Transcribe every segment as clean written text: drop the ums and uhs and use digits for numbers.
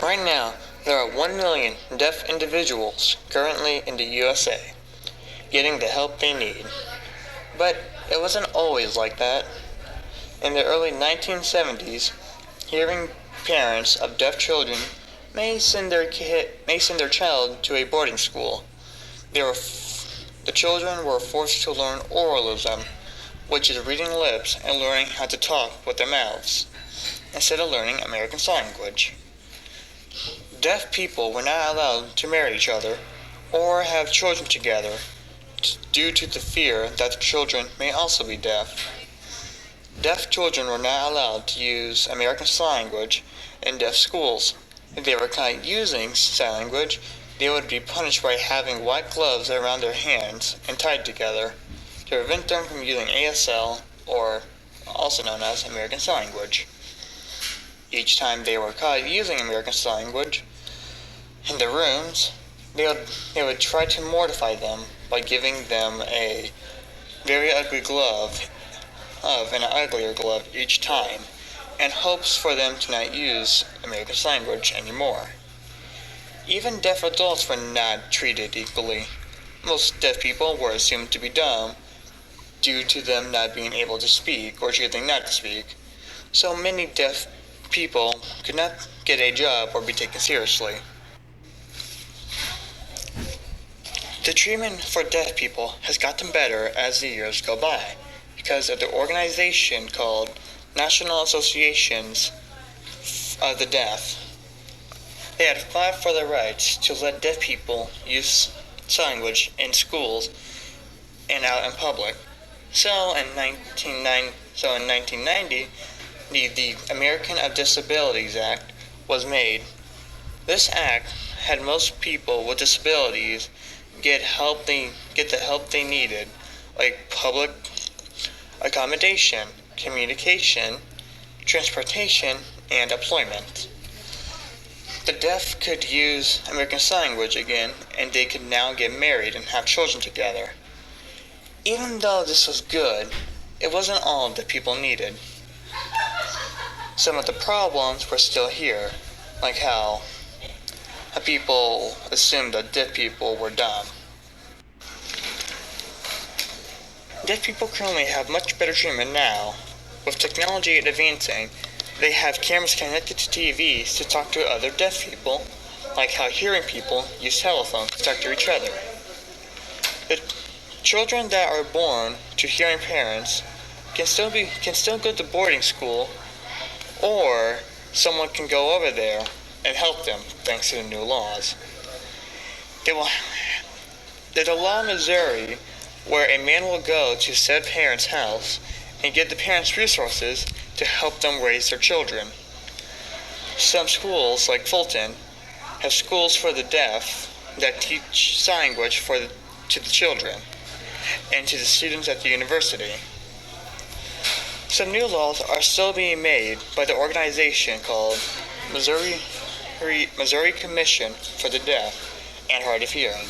Right now, there are 1 million deaf individuals currently in the USA getting the help they need. But it wasn't always like that. In the early 1970s, hearing parents of deaf children may send their child to a boarding school. The children were forced to learn oralism, which is reading lips and learning how to talk with their mouths, instead of learning American Sign Language. Deaf people were not allowed to marry each other or have children together due to the fear that the children may also be deaf. Deaf children were not allowed to use American Sign Language in deaf schools. If they were caught using sign language, they would be punished by having white gloves around their hands and tied together to prevent them from using ASL, or also known as American Sign Language. Each time they were caught using American Sign Language in the rooms, they would try to mortify them by giving them a very ugly glove an uglier glove each time, in hopes for them to not use American Sign Language anymore. Even deaf adults were not treated equally. Most deaf people were assumed to be dumb due to them not being able to speak or choosing not to speak, so many deaf people could not get a job or be taken seriously. The treatment for deaf people has gotten better as the years go by, because of the organization called National Associations of the Deaf. They had fought for the rights to let deaf people use sign language in schools and out in public. So in 1990, the American of Disabilities Act was made. This act had most people with disabilities get the help they needed, like public accommodation, communication, transportation, and employment. The deaf could use American Sign Language again, and they could now get married and have children together. Even though this was good, it wasn't all that people needed. Some of the problems were still here, like how people assumed that deaf people were dumb. Deaf people currently have much better treatment now. With technology advancing, they have cameras connected to TVs to talk to other deaf people, like how hearing people use telephones to talk to each other. The children that are born to hearing parents can still go to boarding school, or someone can go over there and help them thanks to the new laws. There's a law in Missouri where a man will go to said parent's house and give the parents resources to help them raise their children. Some schools, like Fulton, have schools for the deaf that teach sign language to the children and to the students at the university. Some new laws are still being made by the organization called Missouri Commission for the Deaf and Hard of Hearing.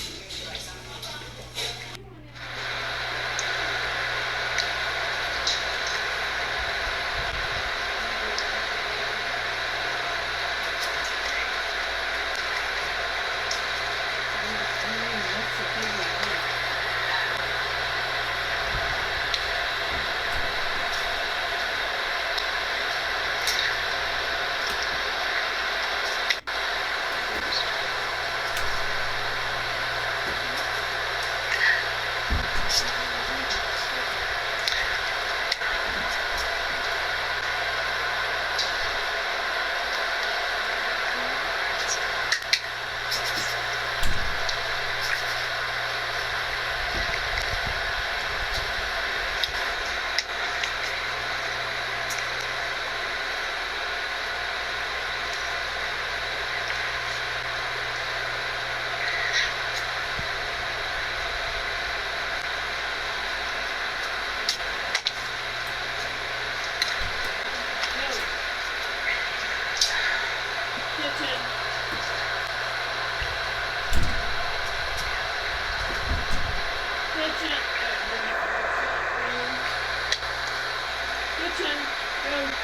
Kitchen. Go.